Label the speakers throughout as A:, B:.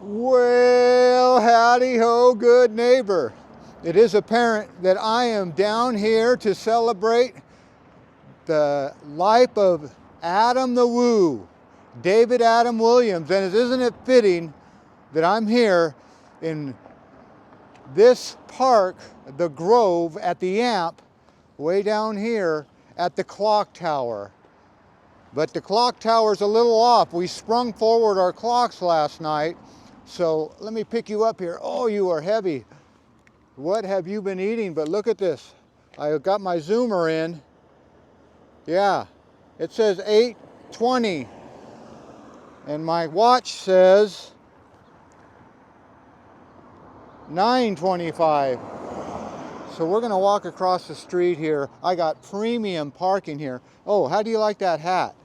A: Well, howdy ho, good neighbor. It is apparent that I am down here to celebrate the life of Adam the Woo, David Adam Williams. And isn't it fitting that I'm here in this park, the Grove at the Amp, way down here at the clock tower. But the clock tower's a little off. We sprung forward our clocks last night. So let me pick you up here. Oh, you are heavy. What have you been eating? But look at this. I got my zoomer in. Yeah, it says 8:20. And my watch says 9:25. So we're gonna walk across the street here. I got premium parking here. Oh, how do you like that hat?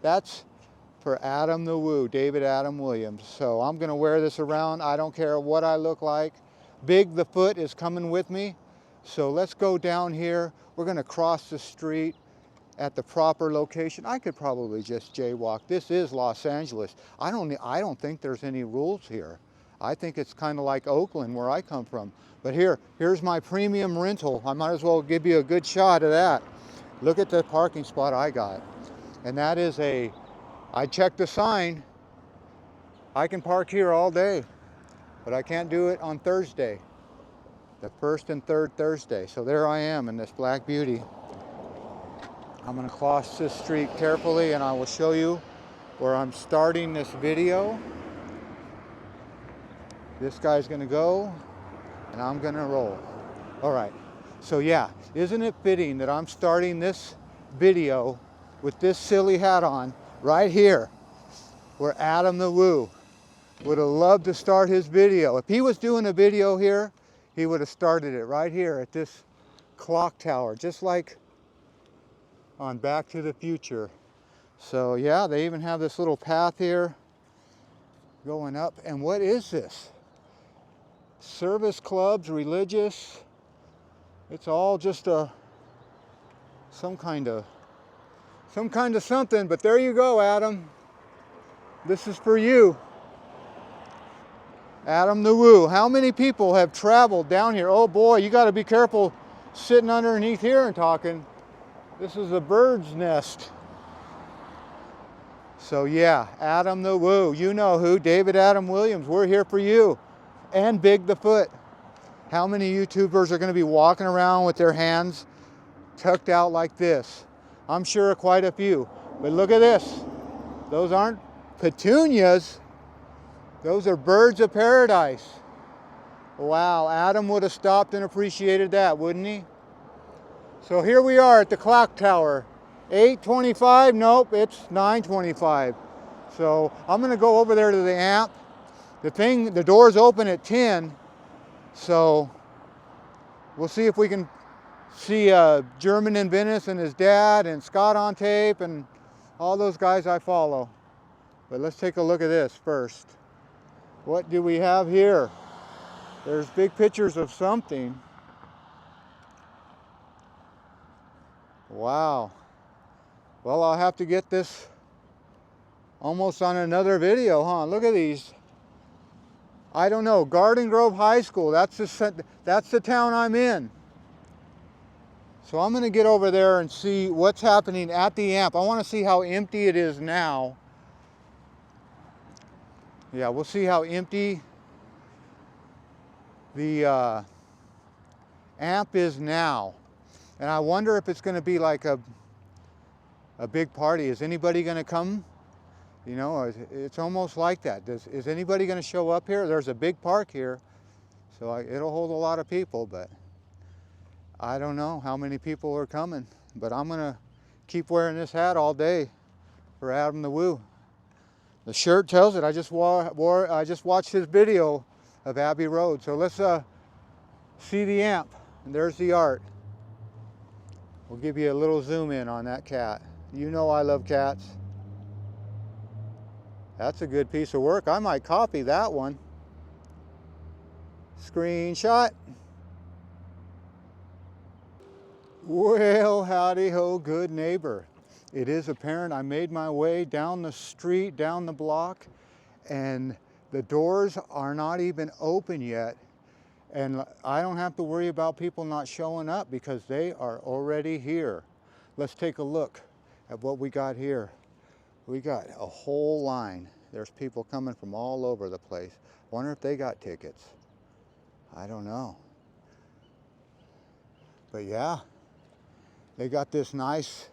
A: That's for Adam the Woo, David Adam Williams. So I'm gonna wear this around. I don't care what I look like. Big the Foot is coming with me. So let's go down here. We're gonna cross the street at the proper location. I could probably just jaywalk. This is Los Angeles. I don't think there's any rules here. I think it's kind of like Oakland where I come from. But here's my premium rental. I might as well give you a good shot of that. Look at the parking spot I got. And that is I checked the sign. I can park here all day, but I can't do it on Thursday, the first and third Thursday. So there I am in this Black Beauty. I'm gonna cross this street carefully and I will show you where I'm starting this video. This guy's gonna go and I'm gonna roll. All right, so yeah, isn't it fitting that I'm starting this video with this silly hat on right here where Adam the Woo would have loved to start his video. If he was doing a video here, he would have started it right here at this clock tower, just like on Back to the Future. So yeah, they even have this little path here going up. And what is this? Service clubs, religious. It's all just some kind of something, but there you go, Adam. This is for you. Adam the Woo. How many people have traveled down here? Oh boy, you got to be careful sitting underneath here and talking. This is a bird's nest. So yeah, Adam the Woo. You know who, David Adam Williams. We're here for you. And Big the Foot. How many YouTubers are going to be walking around with their hands tucked out like this? I'm sure quite a few. But look at this. Those aren't petunias. Those are birds of paradise. Wow, Adam would have stopped and appreciated that, wouldn't he? So here we are at the clock tower. 8:25, nope, it's 9:25. So I'm gonna go over there to the Amp. The doors open at 10. So we'll see if we can see German in Venice and his dad and Scott on tape and all those guys I follow. But let's take a look at this first. What do we have here? There's big pictures of something. Wow. Well, I'll have to get this almost on another video, huh? Look at these. I don't know, Garden Grove High School, that's the town I'm in. So I'm gonna get over there and see what's happening at the Amp. I wanna see how empty it is now. Yeah, we'll see how empty the Amp is now. And I wonder if it's gonna be like a big party. Is anybody gonna come? You know, it's almost like that. Is anybody gonna show up here? There's a big park here, so it'll hold a lot of people, but I don't know how many people are coming. But I'm gonna keep wearing this hat all day for Adam the Woo. The shirt tells it. I just watched his video of Abbey Road. So let's see the Amp. And there's the art. We'll give you a little zoom in on that cat. You know I love cats. That's a good piece of work. I might copy that one. Screenshot. Well, howdy ho, good neighbor. It is apparent I made my way down the street, down the block, and The doors are not even open yet, and I don't have to worry about people not showing up because they are already here. Let's take a look at what we got here. We got a whole line. There's people coming from all over the place. Wonder if they got tickets. I don't know. But yeah, they got this nice,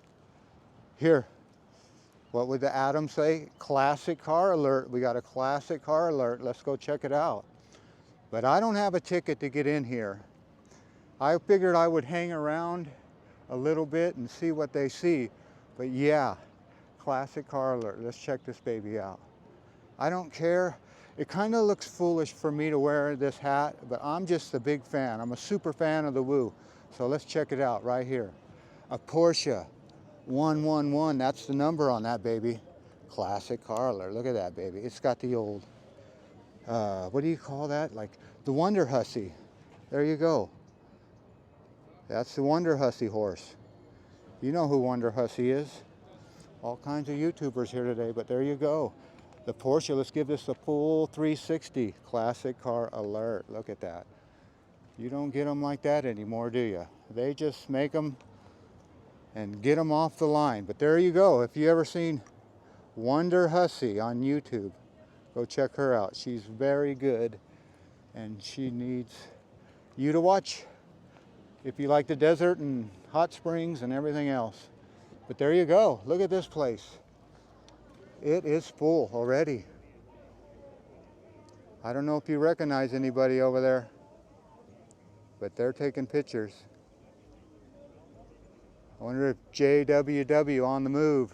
A: here, what would the Adam say? Classic car alert. We got a classic car alert. Let's go check it out. But I don't have a ticket to get in here. I figured I would hang around a little bit and see what they see. But yeah, classic car alert. Let's check this baby out. I don't care. It kind of looks foolish for me to wear this hat, but I'm just a big fan. I'm a super fan of the Woo. So let's check it out right here. A Porsche 111, that's the number on that baby. Classic car alert. Look at that baby. It's got the old, what do you call that? Like the Wonder Hussy. There you go. That's the Wonder Hussy horse. You know who Wonder Hussy is. All kinds of YouTubers here today, but there you go. The Porsche, let's give this a full 360. Classic car alert. Look at that. You don't get them like that anymore, do you? They just make them and get them off the line. But there you go. If you ever seen Wonder Hussy on YouTube, go check her out. She's very good, and she needs you to watch if you like the desert and hot springs and everything else. But there you go. Look at this place. It is full already. I don't know if you recognize anybody over there, but they're taking pictures. I wonder if JWW on the move.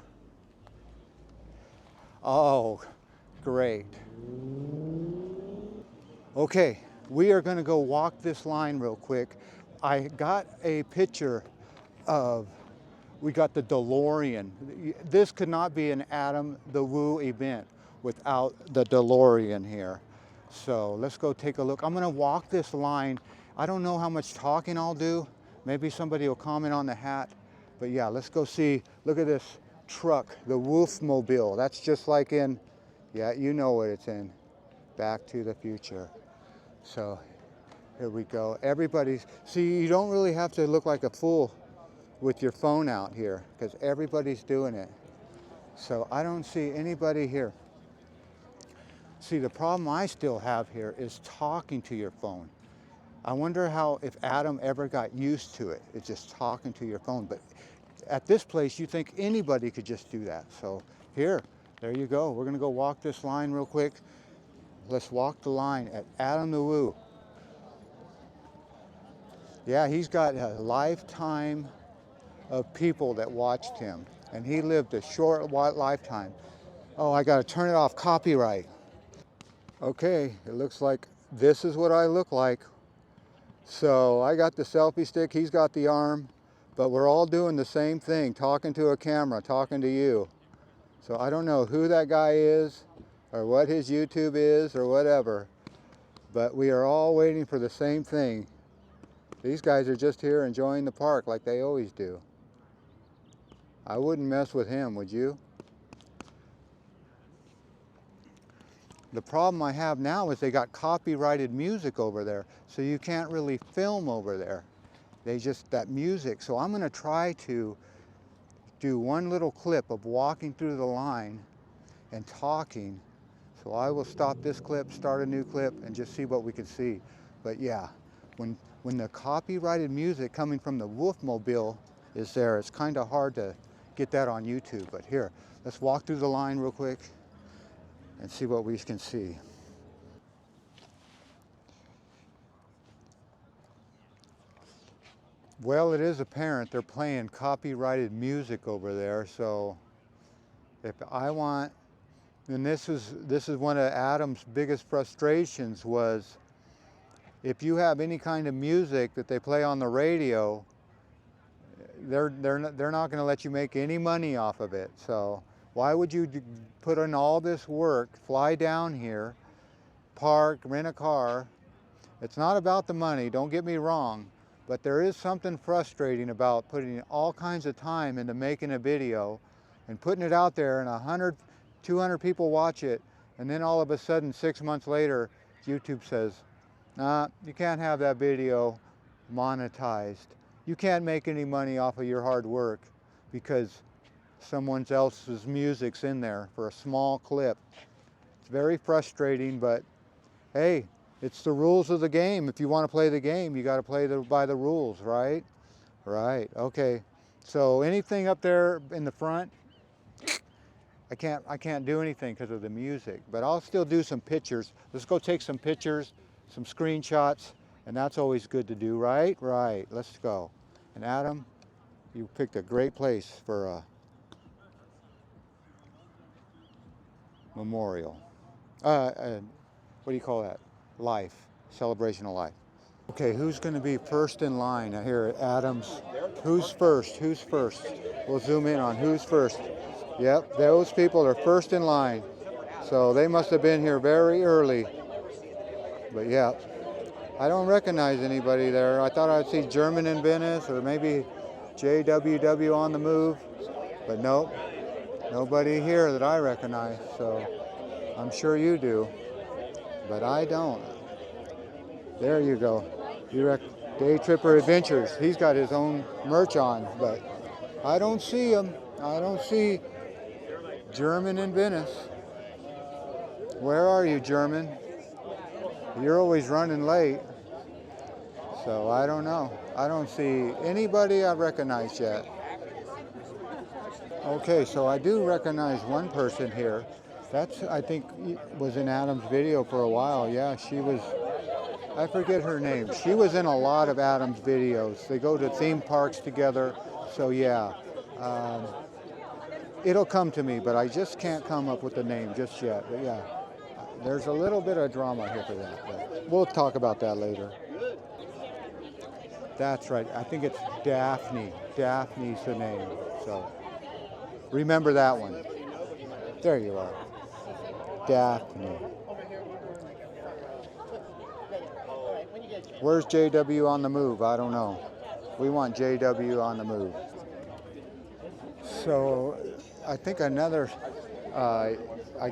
A: Oh, great. Okay, we are going to go walk this line real quick. I got a picture of, we got the DeLorean. This could not be an Adam the Woo event without the DeLorean here. So let's go take a look. I'm going to walk this line. I don't know how much talking I'll do. Maybe somebody will comment on the hat. But yeah, let's go see. Look at this truck, the Wolfmobile. That's just like in, yeah, you know what it's in, Back to the Future. So here we go. Everybody's, see, you don't really have to look like a fool with your phone out here because everybody's doing it. So I don't see anybody here. See, the problem I still have here is talking to your phone. I wonder how, if Adam ever got used to it. It's just talking to your phone. But at this place, you think anybody could just do that. So here, there you go. We're gonna go walk this line real quick. Let's walk the line at Adam the Woo. Yeah, he's got a lifetime of people that watched him, and he lived a short lifetime. Oh, I gotta turn it off, copyright. Okay, it looks like this is what I look like. So I got the selfie stick, he's got the arm, but we're all doing the same thing, talking to a camera, talking to you. So I don't know who that guy is or what his YouTube is or whatever, but we are all waiting for the same thing. These guys are just here enjoying the park like they always do. I wouldn't mess with him, would you? The problem I have now is they got copyrighted music over there, so you can't really film over there. They just, that music. So I'm gonna try to do one little clip of walking through the line and talking. So I will stop this clip, start a new clip, and just see what we can see. But yeah, when the copyrighted music coming from the Wolfmobile is there, it's kind of hard to get that on YouTube. But here, let's walk through the line real quick and see what we can see. Well, it is apparent they're playing copyrighted music over there, so if I want, and this is one of Adam's biggest frustrations was, if you have any kind of music that they play on the radio, they're not going to let you make any money off of it. So why would you put in all this work, fly down here, park, rent a car? It's not about the money, don't get me wrong, but there is something frustrating about putting all kinds of time into making a video and putting it out there and 100, 200 people watch it, And then all of a sudden, 6 months later, YouTube says, nah, you can't have that video monetized. You can't make any money off of your hard work because someone else's music's in there for a small clip. It's very frustrating, but hey, it's the rules of the game. If you want to play the game, you got to play by the rules, right? Right, okay. So anything up there in the front, I can't do anything because of the music, but I'll still do some pictures. Let's go take some pictures, some screenshots, and that's always good to do, right? Right, let's go. And Adam, you picked a great place for a memorial. What do you call that? Life, celebration of life. Okay, who's going to be first in line here at Adams? Who's first? Who's first? We'll zoom in on who's first. Yep, those people are first in line. So they must have been here very early. But yeah, I don't recognize anybody there. I thought I'd see German in Venice or maybe JWW on the move. But nope, nobody here that I recognize. So I'm sure you do, but I don't. There you go. Day Tripper Adventures. He's got his own merch on, but I don't see him. I don't see German in Venice. Where are you, German? You're always running late. So I don't know. I don't see anybody I've recognized yet. Okay, so I do recognize one person here. That's, I think, was in Adam's video for a while. Yeah, she was, I forget her name. She was in a lot of Adam's videos. They go to theme parks together. So yeah, it'll come to me, but I just can't come up with the name just yet. But yeah, there's a little bit of drama here for that. But we'll talk about that later. That's right. I think it's Daphne. Daphne's the name. So remember that one. There you are. Daphne. Where's JW on the move? I don't know. We want JW on the move. So I think another, I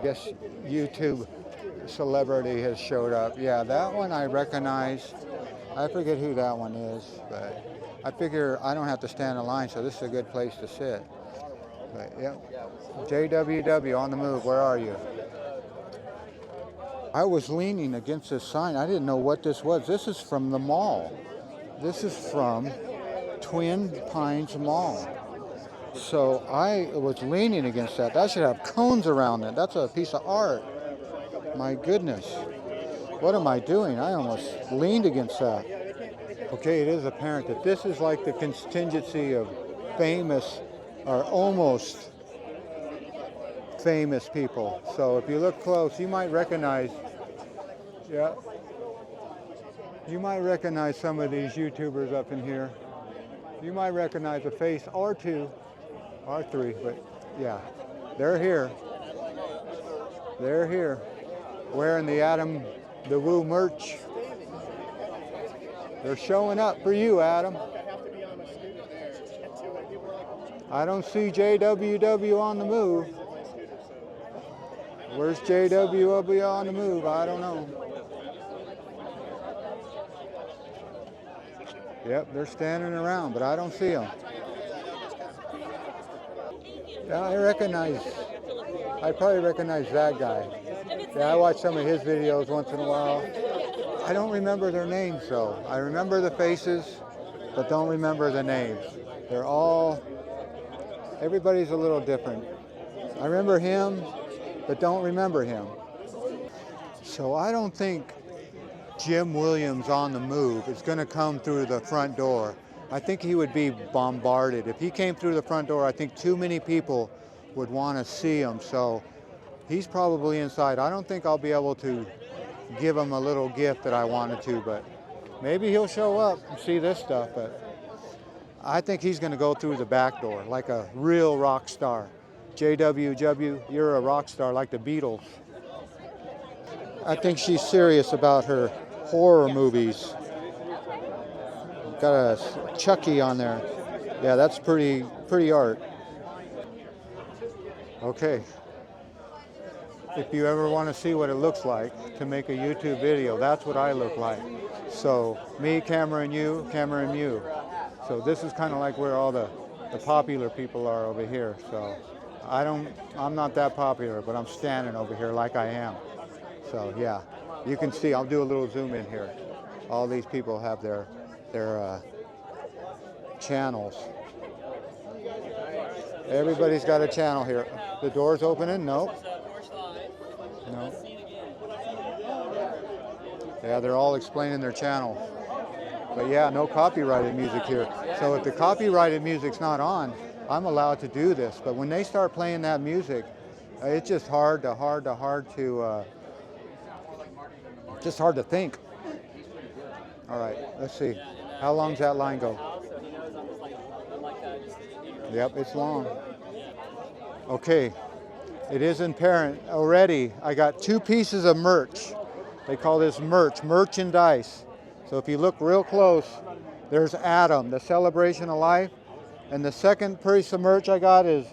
A: guess, YouTube celebrity has showed up. Yeah, that one I recognize. I forget who that one is, but I figure I don't have to stand in line, so this is a good place to sit. But yeah, JWW on the move. Where are you? I was leaning against this sign. I didn't know what this was. This is from the mall. This is from Twin Pines Mall. So I was leaning against that. That should have cones around it. That's a piece of art. My goodness. What am I doing? I almost leaned against that. Okay, it is apparent that this is like the contingency of famous or almost famous people. So if you look close, you might recognize, yeah, you might recognize some of these YouTubers up in here. You might recognize a face or two, or three, but yeah, they're here. They're here, wearing the Adam the Woo merch. They're showing up for you, Adam. I don't see JWW on the move. Where's JWW on the move? I don't know. Yep, they're standing around, but I don't see them. Yeah, I probably recognize that guy. Yeah, I watch some of his videos once in a while. I don't remember their names though. I remember the faces, but don't remember the names. Everybody's a little different. I remember him, but don't remember him. So I don't think Jim Williams on the move is going to come through the front door. I think he would be bombarded. If he came through the front door, I think too many people would want to see him. So he's probably inside. I don't think I'll be able to give him a little gift that I wanted to, but maybe he'll show up and see this stuff. But I think he's going to go through the back door like a real rock star. JWW, you're a rock star like the Beatles. I think she's serious about her horror movies. Got a Chucky on there. Yeah, that's pretty art. Okay. if you ever want to see what it looks like to make a YouTube video, that's what I look like. So me, camera, and you, camera, and you. So this is kind of like where all the popular people are over here. So I'm not that popular, but I'm standing over here like I am. So yeah, you can see, I'll do a little zoom in here. All these people have their channels. Everybody's got a channel here. The door's opening? Nope. No. Yeah, they're all explaining their channel. But yeah, no copyrighted music here. So if the copyrighted music's not on, I'm allowed to do this. But when they start playing that music, it's just hard to just hard to think. All right, let's see. How long's that line go? Yep, it's long. Okay, it is apparent already. I got 2 pieces of merch. They call this merchandise. So if you look real close, there's Adam, the celebration of life. And the second piece of merch I got is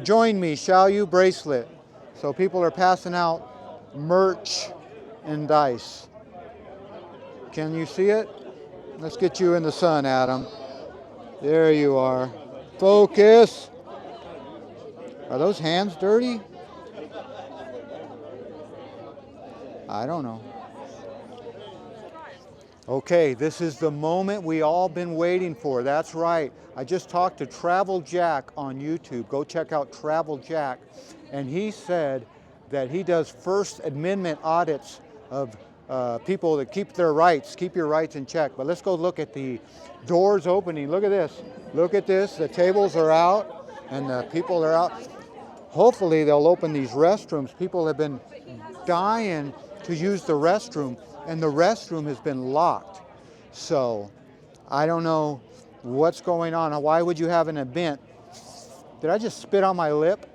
A: Join Me, Shall You bracelet. So people are passing out merch and dice. Can you see it? Let's get you in the sun, Adam. There you are. Focus. Are those hands dirty? I don't know. Okay, this is the moment we all been waiting for. That's right. I just talked to Travel Jack on YouTube. Go check out Travel Jack. And he said that he does First Amendment audits of people that keep their rights, keep your rights in check. But let's go look at the doors opening. Look at this. Look at this. The tables are out and the people are out. Hopefully they'll open these restrooms. People have been dying to use the restroom, and the restroom has been locked. So I don't know what's going on. Why would you have an event? Did I just spit on my lip?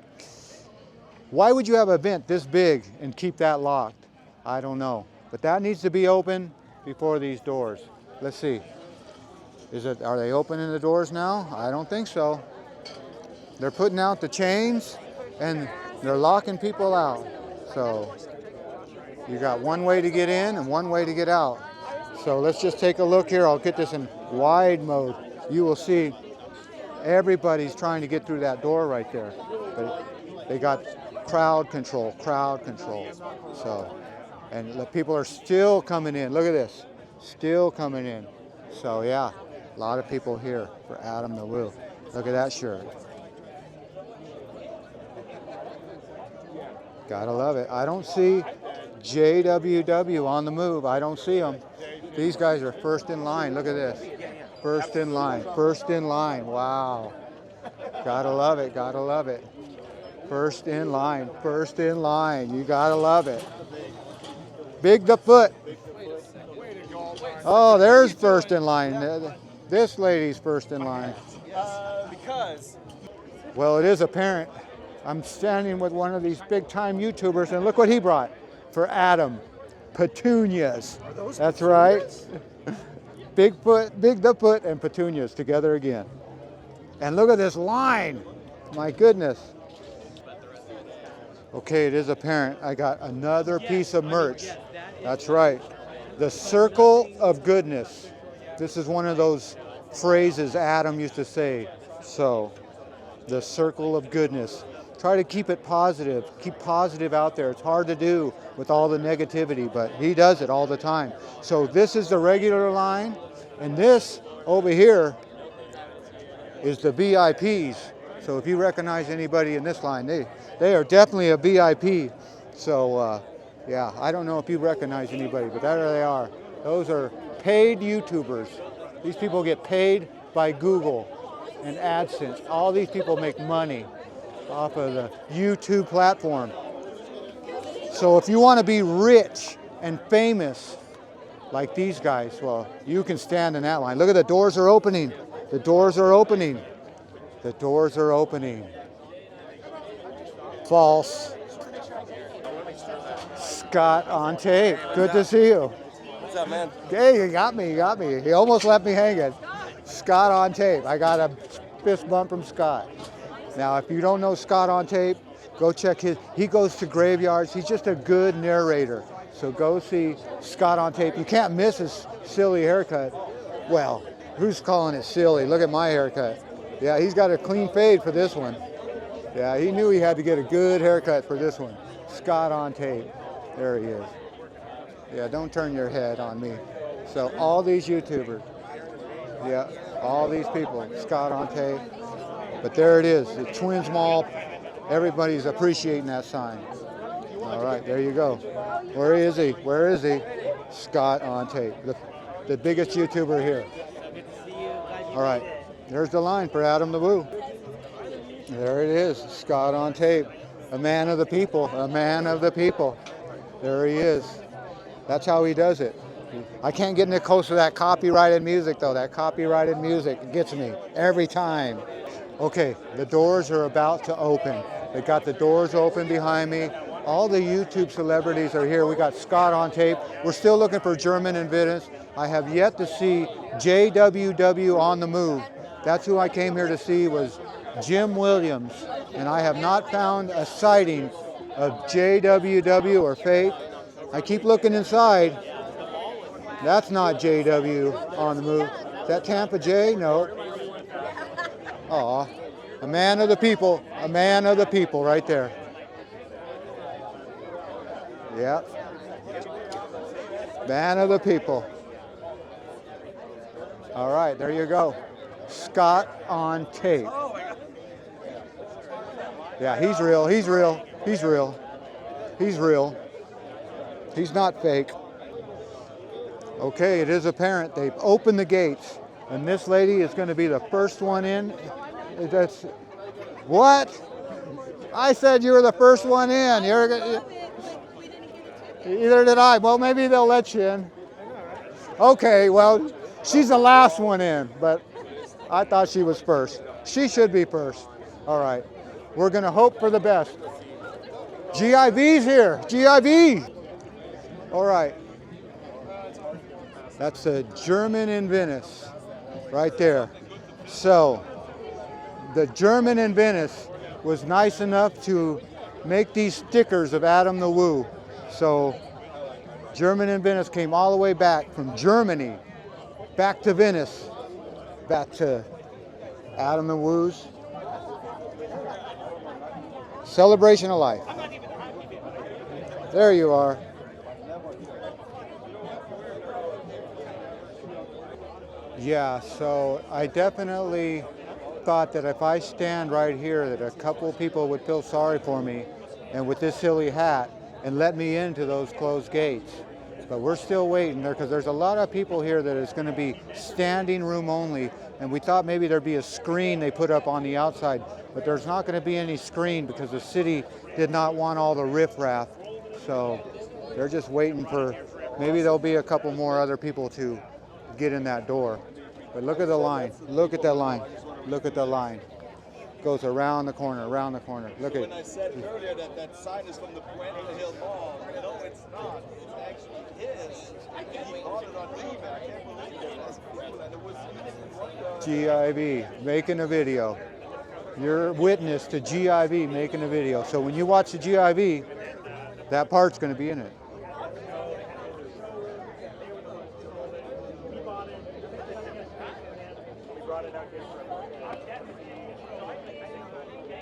A: Why would you have an event this big and keep that locked? I don't know. But that needs to be open before these doors. Let's see. Are they opening the doors now? I don't think so. They're putting out the chains and they're locking people out. So you got one way to get in and one way to get out. So let's just take a look here. I'll get this in wide mode. You will see everybody's trying to get through that door right there. But they got crowd control. So, and the people are still coming in. Look at this. Still coming in. So yeah, a lot of people here for Adam the Woo. Look at that shirt. Gotta love it. I don't see JWW on the move. I don't see them. These guys are first in line. Look at this. First in line. First in line. Wow. Gotta love it. Gotta love it. First in line. First in line. You gotta love it. Big the foot. Oh, there's first in line. This lady's first in line. Well, it is apparent. I'm standing with one of these big-time YouTubers, and look what he brought for Adam. Petunias. That's right. Big the foot, and petunias together again. And look at this line. My goodness. Okay, it is apparent. I got another piece of merch. That's right. The circle of goodness. This is one of those phrases Adam used to say. So, the circle of goodness. Try to keep it positive. Keep positive out there. It's hard to do with all the negativity, but he does it all the time. So this is the regular line, and this over here is the VIPs. So if you recognize anybody in this line, they are definitely a VIP. So yeah, I don't know if you recognize anybody, but there they are. Those are paid YouTubers. These people get paid by Google and AdSense. All these people make money off of the YouTube platform. So if you want to be rich and famous like these guys, well, you can stand in that line. Look at the doors are opening. The doors are opening. The doors are opening. False. Scott on tape. Good to see you.
B: What's up, man?
A: Hey, you got me. He almost left me hanging. Scott on tape. I got a fist bump from Scott. Now, if you don't know Scott on Tape, go check he goes to graveyards. He's just a good narrator. So go see Scott on Tape. You can't miss his silly haircut. Well, who's calling it silly? Look at my haircut. Yeah, he's got a clean fade for this one. Yeah, he knew he had to get a good haircut for this one. Scott on Tape. There he is. Yeah, don't turn your head on me. So all these YouTubers, yeah, all these people, Scott on Tape. But there it is, the Twins Mall. Everybody's appreciating that sign. All right, there you go. Where is he? Where is he? Scott on Tape, the biggest YouTuber here. All right, there's the line for Adam the Woo. There it is, Scott on Tape, a man of the people, a man of the people. There he is. That's how he does it. I can't get any close to that copyrighted music though. That copyrighted music gets me every time. Okay, the doors are about to open. They got the doors open behind me. All the YouTube celebrities are here. We got Scott on Tape. We're still looking for German in Venice. I have yet to see JWW on the move. That's who I came here to see, was Jim Williams. And I have not found a sighting of JWW or Fate. I keep looking inside. That's not JW on the move. Is that Tampa J? No. Aw, a man of the people right there. Yep. Man of the people. All right, there you go. Scott on Tape. Yeah, he's real, he's real, he's real. He's real. He's not fake. Okay, it is apparent. They've opened the gates, and this lady is going to be the first one in. That's what? I said you were the first one in. Either did I. Well, maybe they'll let you in. Okay, well, she's the last one in, but I thought she was first. She should be first. All right, we're going to hope for the best. GIV's here. GIV. All right. That's a German in Venice right there. So the German in Venice was nice enough to make these stickers of Adam the Woo. So German in Venice came all the way back from Germany, back to Venice, back to Adam the Woo's celebration of life. There you are. Yeah, so I definitely thought that if I stand right here that a couple people would feel sorry for me and with this silly hat and let me into those closed gates. But we're still waiting there because there's a lot of people here that is going to be standing room only, and we thought maybe there'd be a screen they put up on the outside, but there's not going to be any screen because the city did not want all the riffraff. So they're just waiting for, maybe there'll be a couple more other people to get in that door. But look at the line. Look at that line. Look at the line. Goes around the corner, around the corner. Look at it.
B: When I said earlier that that sign is from the Puente Hill Mall, no, it's not. It's actually his. He bought it on eBay. I can't believe it. That's cool. And it was
A: GIV making a video. You're a witness to GIV making a video. So when you watch the GIV, that part's going to be in it.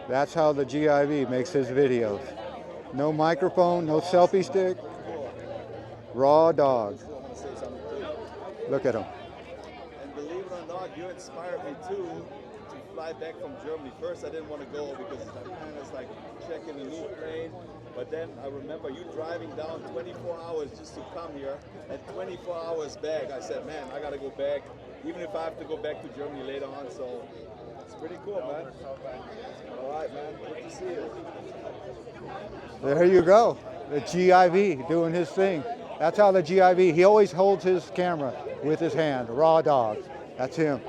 A: That's how the GIV makes his videos. No microphone, no selfie stick, raw dog. Look at him.
B: And believe it or not, you inspired me too to fly back from Germany. First, I didn't want to go because I kind of like checking a new plane. But then I remember you driving down 24 hours just to come here, and 24 hours back. I said, man, I got to go back, even if I have to go back to Germany later on. So it's pretty cool, man. All right, man. Good to see you.
A: There you go. The GIV doing his thing. That's how the GIV, he always holds his camera with his hand. Raw dog. That's him.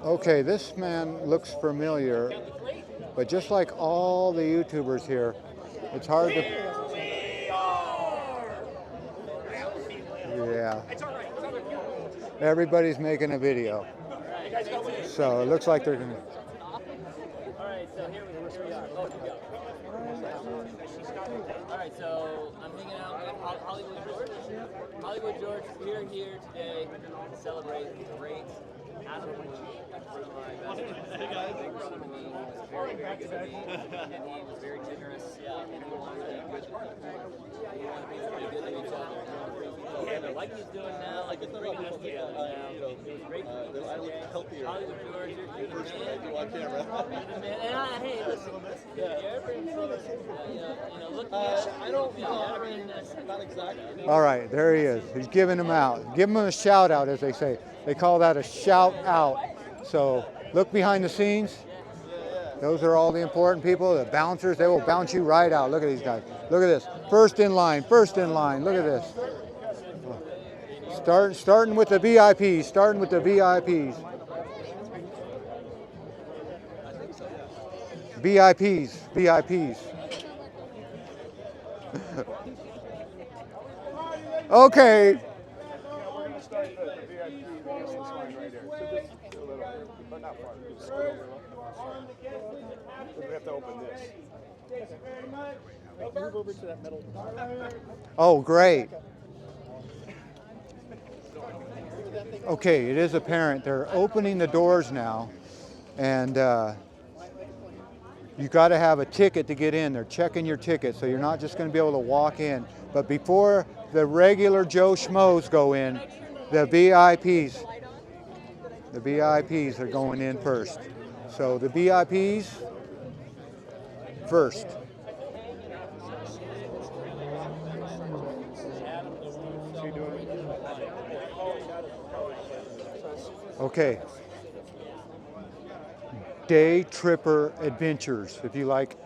A: Okay, this man looks familiar, but just like all the YouTubers here, it's hard to... Yeah. Everybody's making a video. So it looks like they're going to...
C: so here we are. Oh, we go. All right, so I'm hanging out with Hollywood George. Hollywood George, we're here today to celebrate the great Adam Wu, one of my best friends. Hey guys. Big brother to me. He was very, very good to me, and he was very generous, and he wanted to be good to people. We want to be good to each other. And like he's doing now, like he's bringing us together now. It was great.
B: I look healthier.
C: Hollywood George, you're the man.
B: On camera.
C: And hey, listen, look,
B: I don't not exactly.
A: All right, there he is. He's giving them out. Give him a shout out, as they say. They call that a shout out. So look behind the scenes. Those are all the important people, the bouncers. They will bounce you right out. Look at these guys. Look at this. First in line, first in line. Look at this. Starting with the VIPs, starting with the VIPs. VIPs, VIPs. Okay.
D: We're going to start the VIP this line right here. So just a little, but not far. Just scoot over. We're going to have to open this. Move over to that middle.
A: Oh, great. Okay, it is apparent they're opening the doors now, and you got to have a ticket to get in. They're checking your ticket, so you're not just going to be able to walk in. But before the regular Joe Schmoes go in, the VIPs are going in first. So the VIPs first. Okay. Day Tripper Adventures, if you like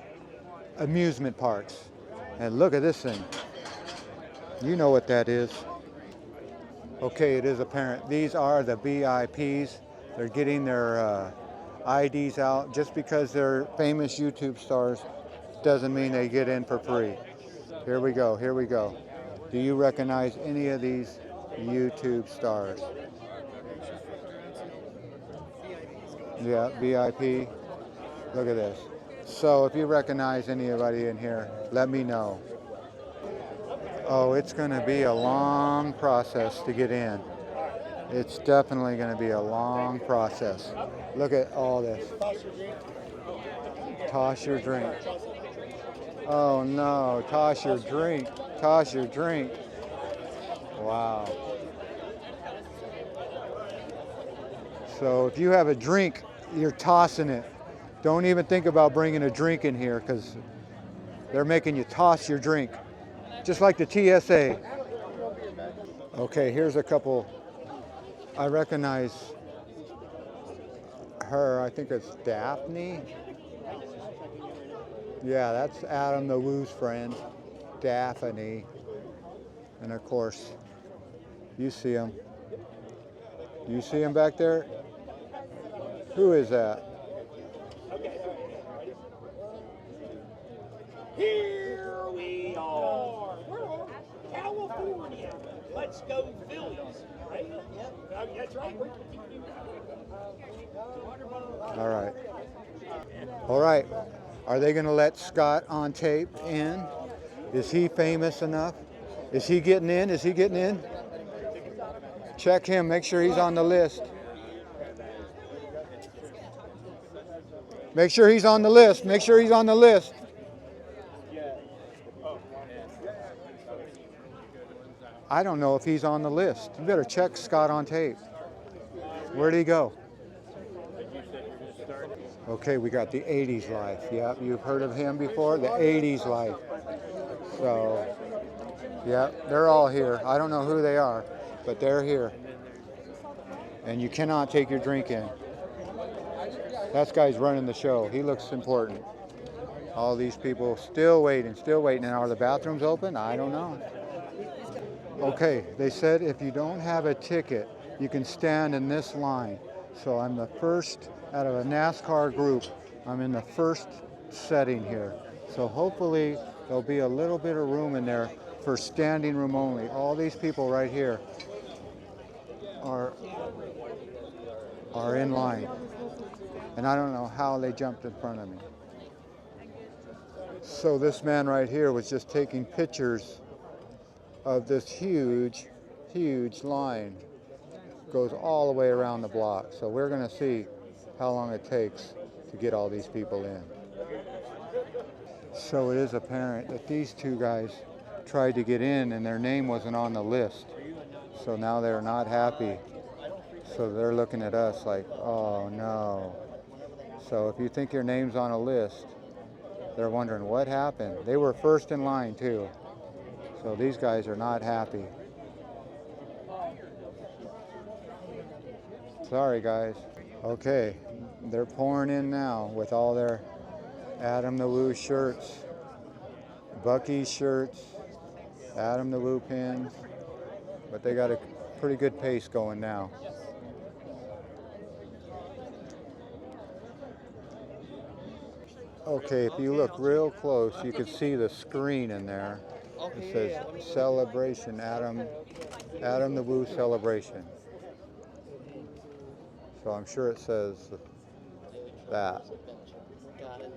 A: amusement parks. And look at this thing. You know what that is. Okay, it is apparent. These are the VIPs. They're getting their IDs out. Just because they're famous YouTube stars doesn't mean they get in for free. Here we go, here we go. Do you recognize any of these YouTube stars? Yeah, VIP. Look at this. So if you recognize anybody in here, let me know. Oh, it's going to be a long process to get in. It's definitely going to be a long process. Look at all this. Toss your drink. Oh no, toss your drink. Toss your drink. Wow. So if you have a drink, you're tossing it. Don't even think about bringing a drink in here because they're making you toss your drink. Just like the TSA. Okay, here's a couple. I recognize her. I think it's Daphne. Yeah, that's Adam the Woo's friend, Daphne. And of course, you see him. You see him back there? Who is that?
E: Here we are. We're on California. Let's go Phillies. Right? Yep. That's right.
A: All right. All right. Are they going to let Scott on tape in? Is he famous enough? Is he getting in? Is he getting in? Check him. Make sure he's on the list. Make sure he's on the list. Make sure he's on the list. I don't know if he's on the list. You better check Scott on tape. Where'd he go? Okay, we got the 80s Life. Yep, you've heard of him before? The 80s Life. So, yeah, they're all here. I don't know who they are, but they're here. And you cannot take your drink in. That guy's running the show. He looks important. All these people still waiting, still waiting. And are the bathrooms open? I don't know. Okay, they said if you don't have a ticket, you can stand in this line. So I'm the first out of a NASCAR group. I'm in the first setting here. So hopefully there'll be a little bit of room in there for standing room only. All these people right here are in line. And I don't know how they jumped in front of me. So this man right here was just taking pictures of this huge, huge line. Goes all the way around the block. So we're going to see how long it takes to get all these people in. So it is apparent that these two guys tried to get in and their name wasn't on the list. So now they're not happy. So they're looking at us like, oh no. So if you think your name's on a list, they're wondering what happened. They were first in line too. So these guys are not happy. Sorry guys. Okay, they're pouring in now with all their Adam the Woo shirts, Bucky's shirts, Adam the Woo pins, but they got a pretty good pace going now. Okay, if you look real close, you can see the screen in there. It says Celebration, Adam the Woo Celebration. So I'm sure it says that.
F: Got it.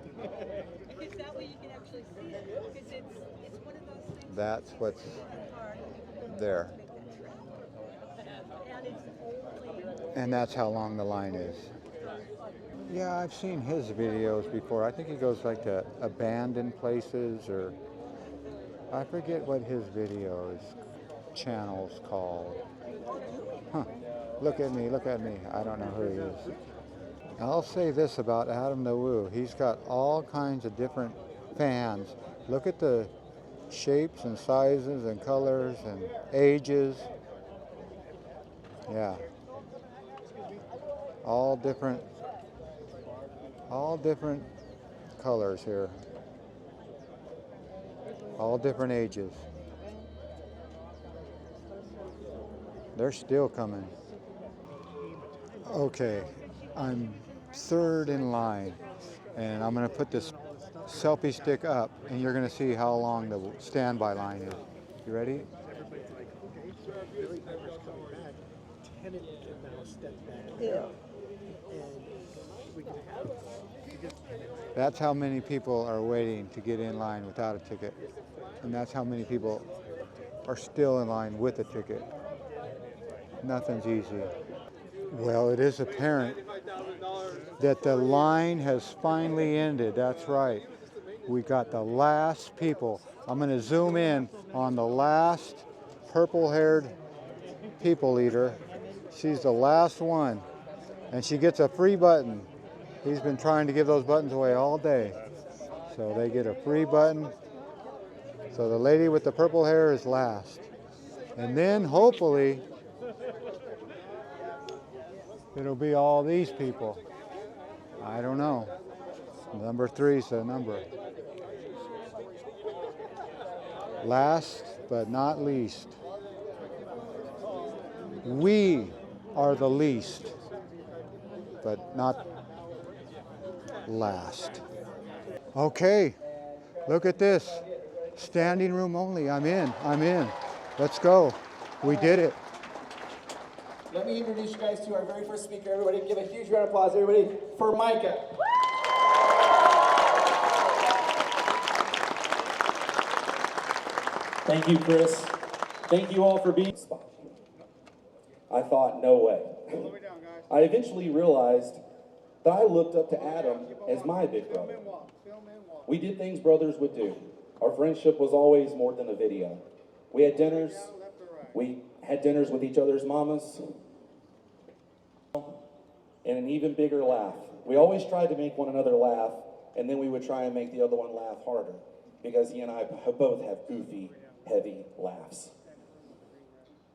F: Because that way you can actually see it. Because it's one of those things.
A: That's what's there.
F: And it's only.
A: And that's how long the line is. Yeah, I've seen his videos before. I think he goes like to abandoned places, or I forget what his channel's called. Huh. Look at me, look at me. I don't know who he is. I'll say this about Adam the Woo. He's got all kinds of different fans. Look at the shapes and sizes and colors and ages. Yeah. All different colors here. All different ages. They're still coming. Okay, I'm third in line, and I'm going to put this selfie stick up, and you're going to see how long the standby line is. You ready? That's how many people are waiting to get in line without a ticket, and that's how many people are still in line with a ticket. Nothing's easy. Well, it is apparent that the line has finally ended. That's right. We got the last people. I'm going to zoom in on the last purple-haired people eater. She's the last one, and she gets a free button. He's been trying to give those buttons away all day. So they get a free button. So the lady with the purple hair is last. And then hopefully it'll be all these people. I don't know. Number 3's the number. Last but not least. We are the least, but not last. Okay, look at this. Standing room only. I'm in. Let's go. We did it.
G: Let me introduce you guys to our very first speaker. Everybody give a huge round of applause, everybody, for Micah. Thank you, Chris. Thank you all for being. I thought, no way. I eventually realized that I looked up to Adam as my big brother. We did things brothers would do. Our friendship was always more than a video. We had dinners. We had dinners with each other's mamas. And an even bigger laugh. We always tried to make one another laugh, and then we would try and make the other one laugh harder, because he and I both have goofy, heavy laughs.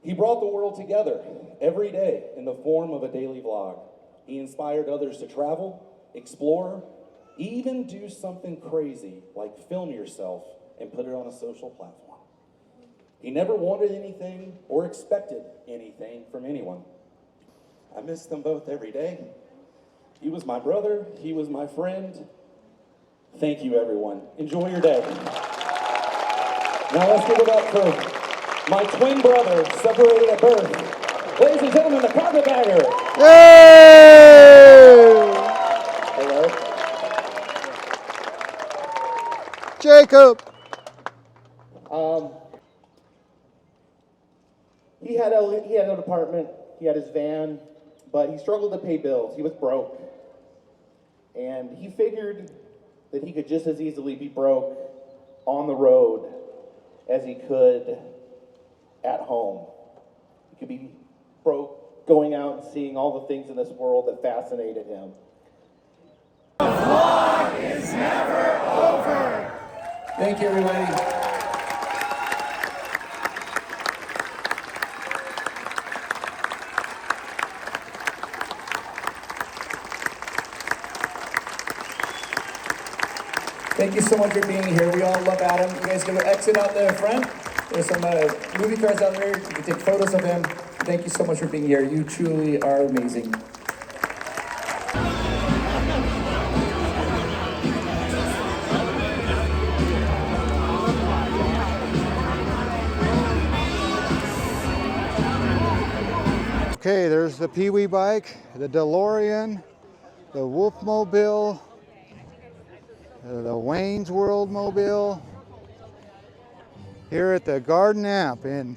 G: He brought the world together every day in the form of a daily vlog. He inspired others to travel, explore, even do something crazy like film yourself and put it on a social platform. He never wanted anything or expected anything from anyone. I miss them both every day. He was my brother, he was my friend. Thank you, everyone. Enjoy your day. Now let's give it up for my twin brother, separated at birth. Ladies and gentlemen, the carpetbagger.
A: Yay!
G: Hello.
A: Jacob.
G: He had an apartment, he had his van, but he struggled to pay bills. He was broke. And he figured that he could just as easily be broke on the road as he could at home. He could be broke going out and seeing all the things in this world that fascinated him. The vlog is never over. Thank you, everybody.
H: Thank you so much for being here. We all love Adam. You guys can exit out the front. There's some movie cars out there. You can take photos of him. Thank you so much for being here. You truly are amazing.
A: Okay, there's the Pee-wee bike, the DeLorean, the Wolfmobile, the Wayne's World Mobile, here at the Garden Amp in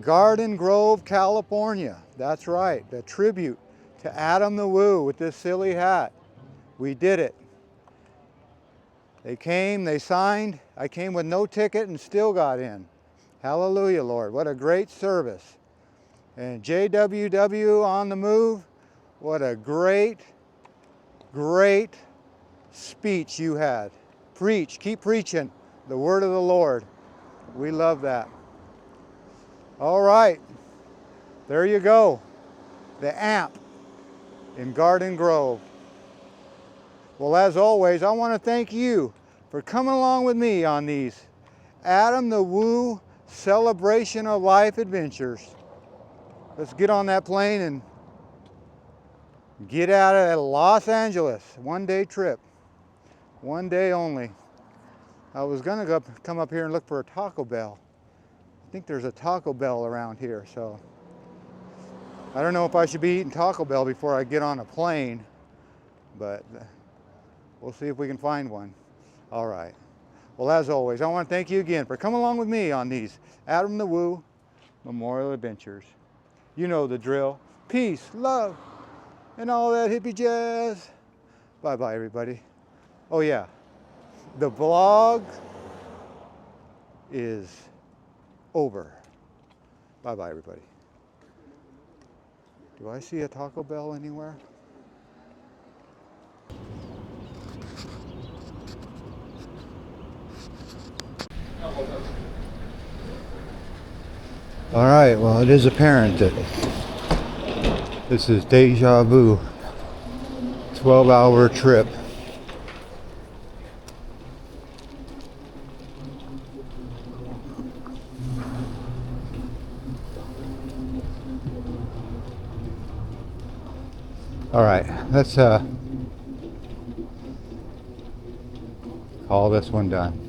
A: Garden Grove, California. That's right, the tribute to Adam the Woo with this silly hat. We did it. They came, they signed. I came with no ticket and still got in. Hallelujah, Lord. What a great service. And JWW on the move. What a great, great speech you had. Preach, keep preaching the word of the Lord. We love that. All right, there you go. The Amp in Garden Grove. Well, as always, I want to thank you for coming along with me on these Adam the Woo Celebration of Life adventures. Let's get on that plane and get out of Los Angeles. One-day trip. One day only. I was going to come up here and look for a Taco Bell. I think there's a Taco Bell around here, so I don't know if I should be eating Taco Bell before I get on a plane, but we'll see if we can find one. All right. Well, as always, I want to thank you again for coming along with me on these Adam the Woo Memorial Adventures. You know the drill. Peace, love, and all that hippie jazz. Bye-bye, everybody. Oh, yeah. The vlog is over. Bye-bye, everybody. Do I see a Taco Bell anywhere? All right, well, it is apparent that this is deja vu. 12-hour trip. All right, let's call this one done.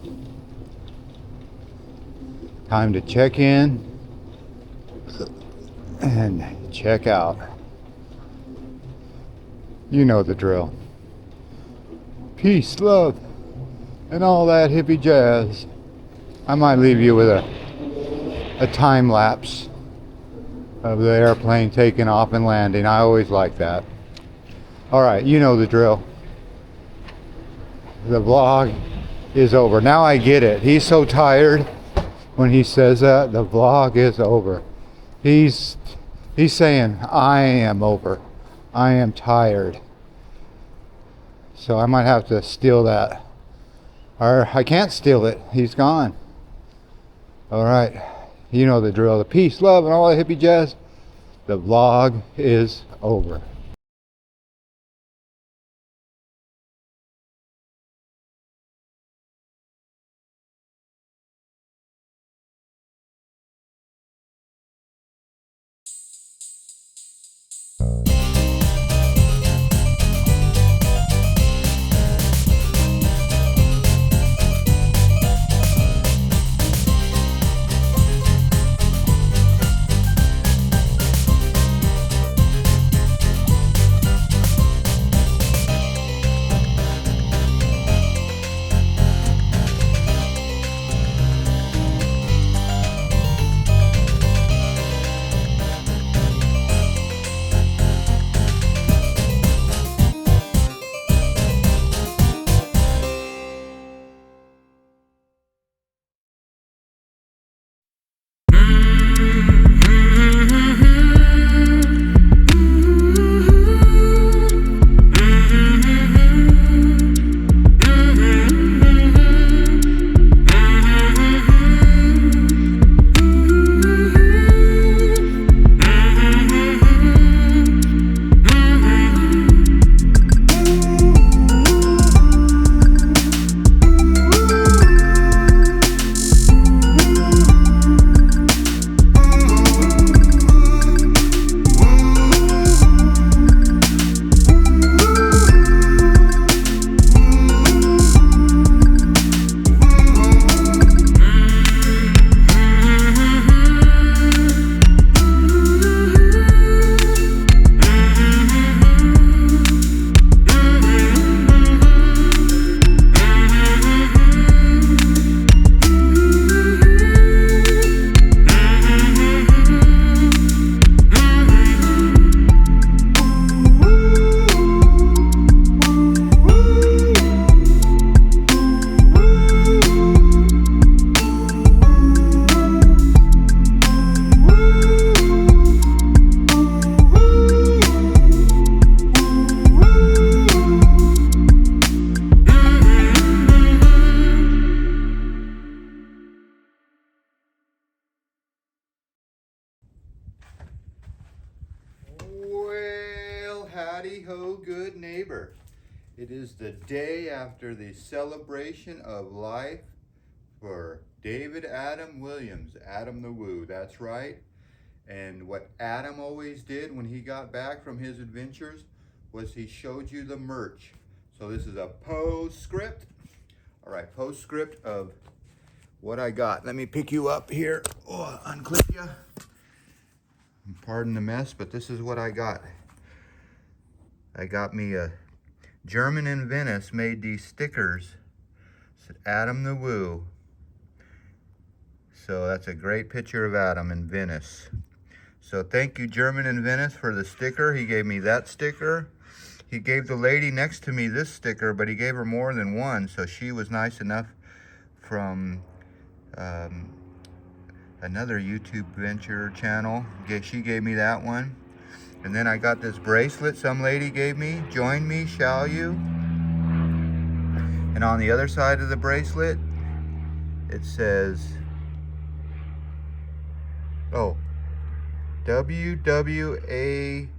A: Time to check in and check out. You know the drill. Peace, love, and all that hippie jazz. I might leave you with a time lapse of the airplane taking off and landing. I always like that. All right, you know the drill. The vlog is over. Now I get it. He's so tired when he says that. The vlog is over. He's saying, I am over. I am tired. So I might have to steal that. Or I can't steal it. He's gone. All right. You know the drill. The peace, love, and all that hippie jazz. The vlog is over. It is the day after the celebration of life for David Adam Williams, Adam the Woo, that's right. And what Adam always did when he got back from his adventures was he showed you the merch. So this is a postscript. All right, postscript of what I got. Let me pick you up here. Oh, unclip you. Pardon the mess, but this is what I got. I got me a German in Venice made these stickers. It said Adam the Woo. So that's a great picture of Adam in Venice. So thank you, German in Venice, for the sticker. He gave me that sticker. He gave the lady next to me this sticker, but he gave her more than one. So she was nice enough from another YouTube venture channel. She gave me that one. And then I got this bracelet some lady gave me. Join me, shall you? And on the other side of the bracelet, it says, oh, WWATWD.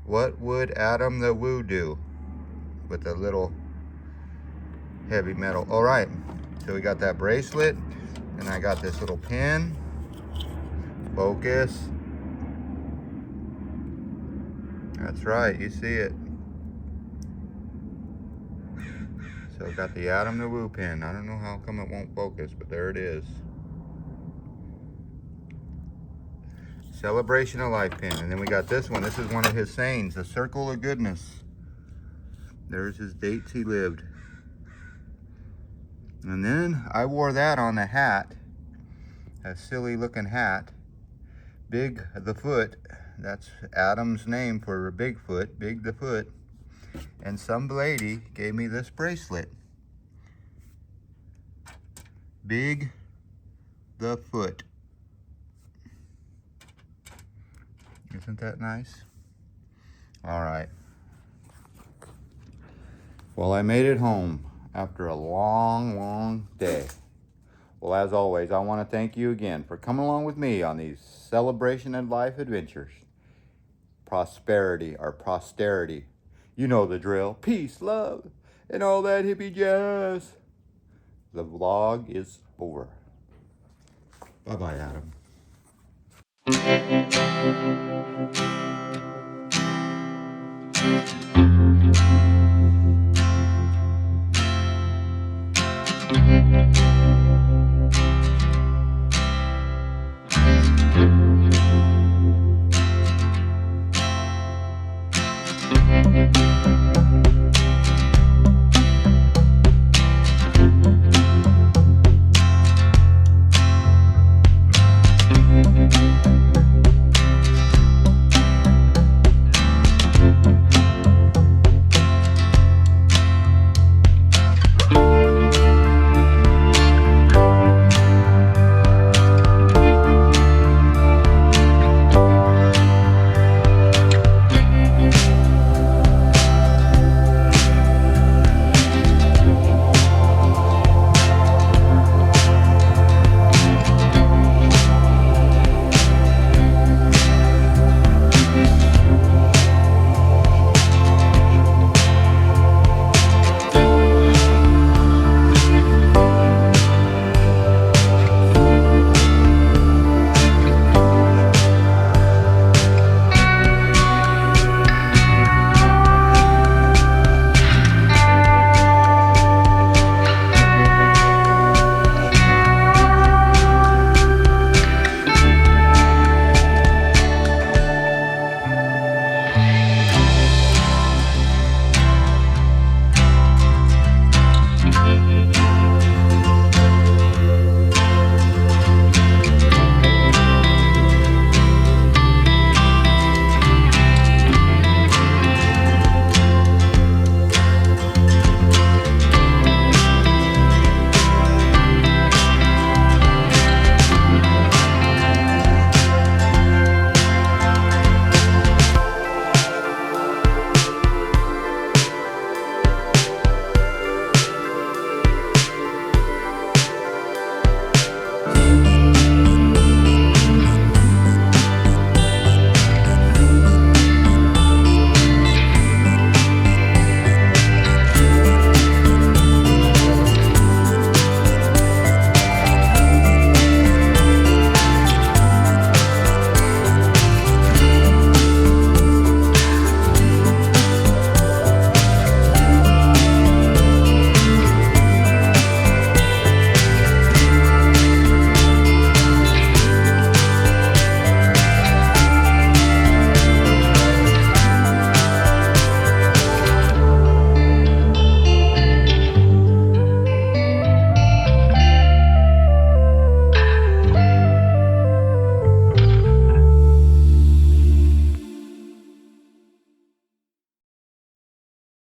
A: What would Adam the Woo do? With a little heavy metal. All right, so we got that bracelet, and I got this little pin. Focus. That's right, you see it. So I got the Adam the Woo pin. I don't know how come it won't focus, but there it is. Celebration of Life pin. And then we got this one. This is one of his sayings, the circle of goodness. There's his dates he lived. And then I wore that on a hat, a silly looking hat. Big the Foot, that's Adam's name for Bigfoot, Big the Foot. And some lady gave me this bracelet. Big the Foot. Isn't that nice? All right. Well, I made it home after a long, long day. Well, as always, I want to thank you again for coming along with me on these celebration of life adventures. Prosperity or posterity. You know the drill. Peace, love, and all that hippie jazz. The vlog is over. Bye-bye, Adam.